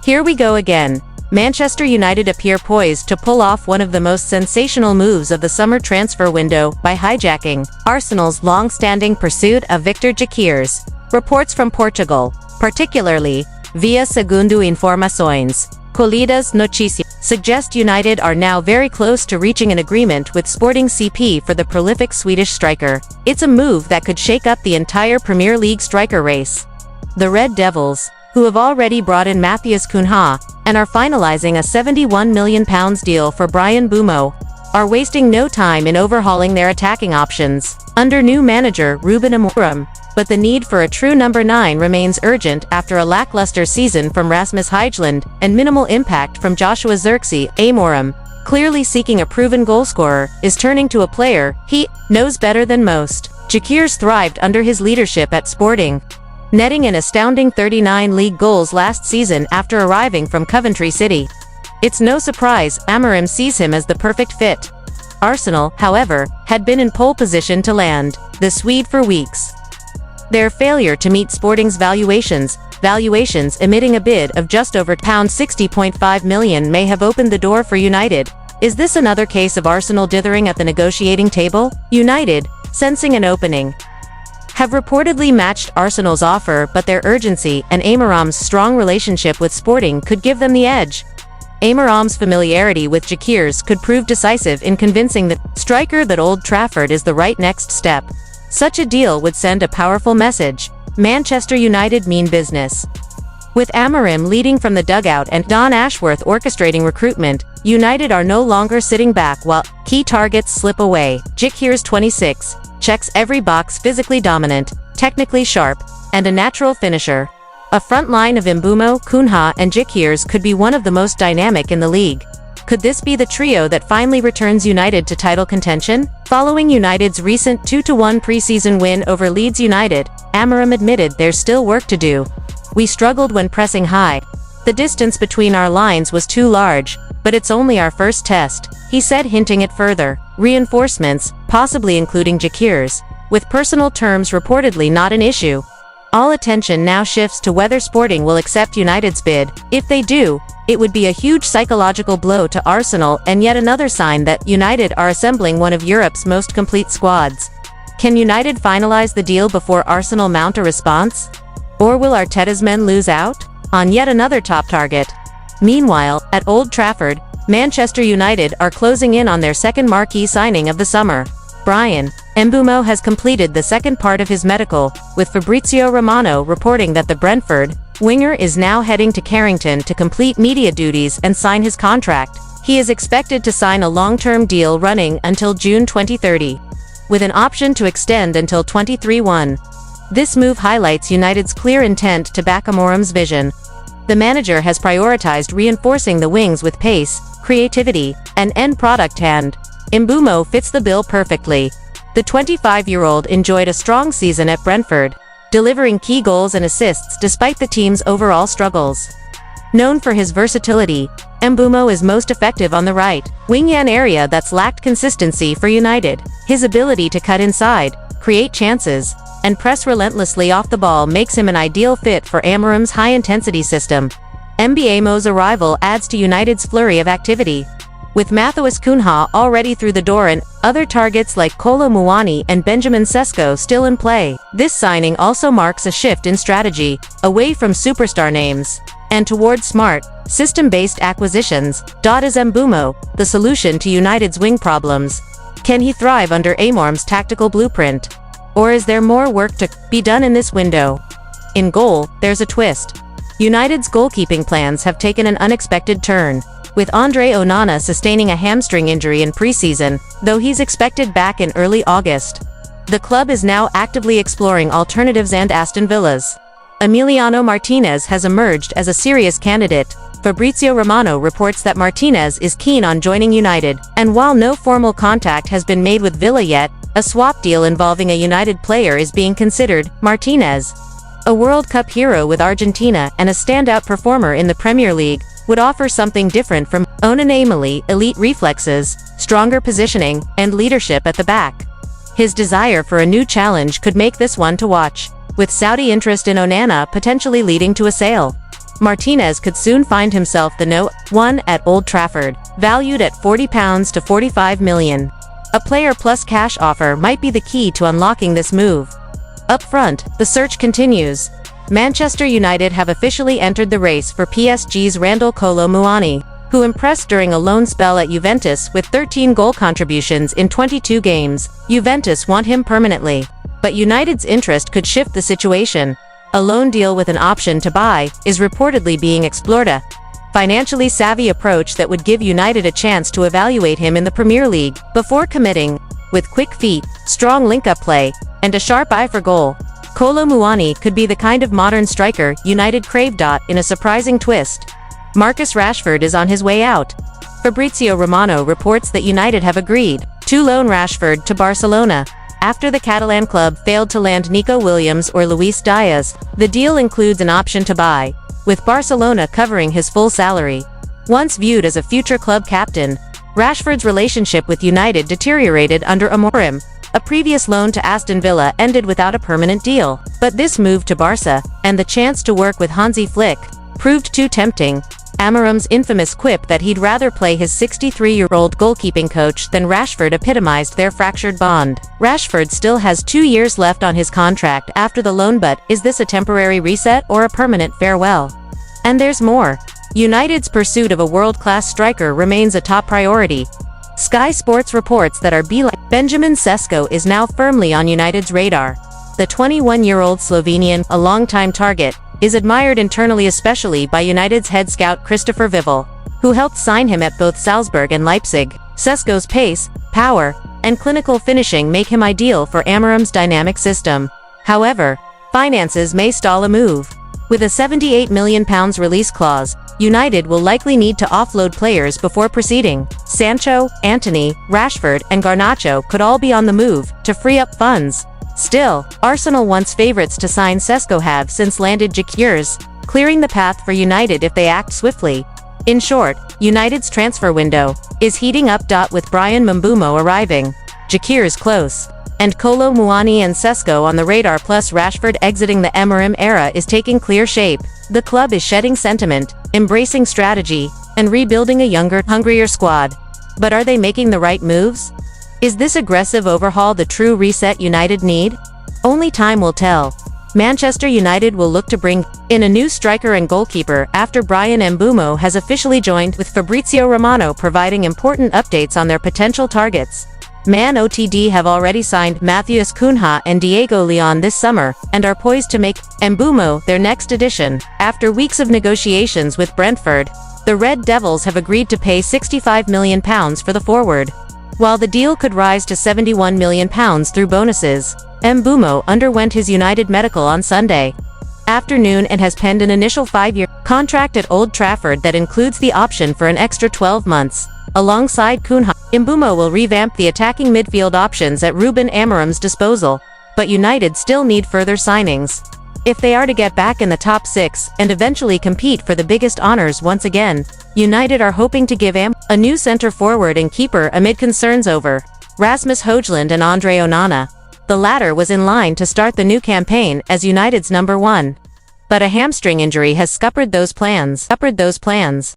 Here we go again. Manchester United appear poised to pull off one of the most sensational moves of the summer transfer window by hijacking Arsenal's long-standing pursuit of Victor Gyokeres. Reports from Portugal, particularly via Segundo Informações, Colhidas Notícias, suggest United are now very close to reaching an agreement with Sporting CP for the prolific Swedish striker. It's a move that could shake up the entire Premier League striker race. The Red Devils, who have already brought in Matheus Cunha, and are finalizing a £71 million deal for Bryan Mbeumo, are wasting no time in overhauling their attacking options under new manager Ruben Amorim, but the need for a true number 9 remains urgent after a lackluster season from Rasmus Højlund and minimal impact from Joshua Zirkzee. Amorim, clearly seeking a proven goalscorer, is turning to a player he knows better than most. Gyokeres thrived under his leadership at Sporting, netting an astounding 39 league goals last season after arriving from Coventry City. It's no surprise Amorim sees him as the perfect fit. Arsenal, however, had been in pole position to land the Swede for weeks. Their failure to meet Sporting's valuations emitting a bid of just over £60.5 million may have opened the door for United. Is this another case of Arsenal dithering at the negotiating table? United, sensing an opening, have reportedly matched Arsenal's offer, but their urgency and Amorim's strong relationship with Sporting could give them the edge. Amorim's familiarity with Gyokeres could prove decisive in convincing the striker that Old Trafford is the right next step. Such a deal would send a powerful message. Manchester United mean business. With Amorim leading from the dugout and Don Ashworth orchestrating recruitment, United are no longer sitting back while key targets slip away. Gyokeres, 26, checks every box: physically dominant, technically sharp, and a natural finisher. A front line of Mbeumo, Cunha, and Gyokeres could be one of the most dynamic in the league. Could this be the trio that finally returns United to title contention? Following United's recent 2-1 preseason win over Leeds United, Amorim admitted there's still work to do. "We struggled when pressing high. The distance between our lines was too large, but it's only our first test," he said, hinting at further reinforcements, possibly including Gyokeres, with personal terms reportedly not an issue. All attention now shifts to whether Sporting will accept United's bid. If they do, it would be a huge psychological blow to Arsenal and yet another sign that United are assembling one of Europe's most complete squads. Can United finalize the deal before Arsenal mount a response? Or will Arteta's men lose out on yet another top target? Meanwhile, at Old Trafford, Manchester United are closing in on their second marquee signing of the summer. Bryan Mbeumo has completed the second part of his medical, with Fabrizio Romano reporting that the Brentford winger is now heading to Carrington to complete media duties and sign his contract. He is expected to sign a long-term deal running until June 2030, with an option to extend until 2031. This move highlights United's clear intent to back Amorim's vision. The manager has prioritized reinforcing the wings with pace, creativity, and end product, and Mbeumo fits the bill perfectly. The 25-year-old enjoyed a strong season at Brentford, delivering key goals and assists despite the team's overall struggles. Known for his versatility, Mbeumo is most effective on the right wing, an area that's lacked consistency for United. His ability to cut inside, create chances, and press relentlessly off the ball makes him an ideal fit for Amorim's high-intensity system. Mbeumo's arrival adds to United's flurry of activity, with Matheus Cunha already through the door and other targets like Kolo, Muani, and Benjamin Sesko still in play. This signing also marks a shift in strategy, away from superstar names and towards smart, system-based acquisitions. Is Mbeumo the solution to United's wing problems? Can he thrive under Amorim's tactical blueprint? Or is there more work to be done in this window? In goal, there's a twist. United's goalkeeping plans have taken an unexpected turn, with Andre Onana sustaining a hamstring injury in preseason, though he's expected back in early August. The club is now actively exploring alternatives, and Aston Villa's Emiliano Martinez has emerged as a serious candidate. Fabrizio Romano reports that Martinez is keen on joining United, and while no formal contact has been made with Villa yet, a swap deal involving a United player is being considered. Martinez, a World Cup hero with Argentina and a standout performer in the Premier League, would offer something different from Onana: elite reflexes, stronger positioning, and leadership at the back. His desire for a new challenge could make this one to watch, with Saudi interest in Onana potentially leading to a sale. Martinez could soon find himself the no. 1 at Old Trafford, valued at £40 to £45 million. A player plus cash offer might be the key to unlocking this move. Up front, the search continues. Manchester United have officially entered the race for PSG's Randal Kolo Muani, who impressed during a loan spell at Juventus with 13 goal contributions in 22 games. Juventus want him permanently. But United's interest could shift the situation. A loan deal with an option to buy is reportedly being explored. A financially savvy approach that would give United a chance to evaluate him in the Premier League before committing. With quick feet, strong link-up play, and a sharp eye for goal, Kolo Muani could be the kind of modern striker United craved. In a surprising twist, Marcus Rashford is on his way out. Fabrizio Romano reports that United have agreed to loan Rashford to Barcelona. After the Catalan club failed to land Nico Williams or Luis Diaz, the deal includes an option to buy, with Barcelona covering his full salary. Once viewed as a future club captain, Rashford's relationship with United deteriorated under Amorim. A previous loan to Aston Villa ended without a permanent deal, but this move to Barca, and the chance to work with Hansi Flick, proved too tempting. Amorim's infamous quip that he'd rather play his 63-year-old goalkeeping coach than Rashford epitomized their fractured bond. Rashford still has 2 years left on his contract after the loan, but is this a temporary reset or a permanent farewell? And there's more. United's pursuit of a world-class striker remains a top priority. Sky Sports reports that Benjamin Sesko is now firmly on United's radar. The 21-year-old Slovenian, a longtime target, is admired internally, especially by United's head scout Christopher Vival, who helped sign him at both Salzburg and Leipzig. Sesko's pace, power, and clinical finishing make him ideal for Amorim's dynamic system. However, finances may stall a move. With a £78 million release clause, United will likely need to offload players before proceeding. Sancho, Antony, Rashford, and Garnacho could all be on the move to free up funds. Still, Arsenal, once favourites to sign Sesko, have since landed Gyokeres, clearing the path for United if they act swiftly. In short, United's transfer window is heating up. With Bryan Mbeumo arriving, Gyokeres close, and Kolo Muani and Sesko on the radar, plus Rashford exiting the Amorim era is taking clear shape. The club is shedding sentiment, embracing strategy, and rebuilding a younger, hungrier squad. But are they making the right moves? Is this aggressive overhaul the true reset United need? Only time will tell. Manchester United will look to bring in a new striker and goalkeeper after Bryan Mbeumo has officially joined, with Fabrizio Romano providing important updates on their potential targets. Man Utd have already signed Matheus Cunha and Diego Leon this summer, and are poised to make Mbeumo their next addition. After weeks of negotiations with Brentford, the Red Devils have agreed to pay £65 million for the forward. While the deal could rise to £71 million through bonuses, Mbeumo underwent his United medical on Sunday afternoon and has penned an initial 5-year contract at Old Trafford that includes the option for an extra 12 months. Alongside Cunha, Mbeumo will revamp the attacking midfield options at Ruben Amorim's disposal, but United still need further signings if they are to get back in the top 6 and eventually compete for the biggest honours once again. United are hoping to give a new centre-forward and keeper amid concerns over Rasmus Højlund and Andre Onana. The latter was in line to start the new campaign as United's number 1. But a hamstring injury has scuppered those plans.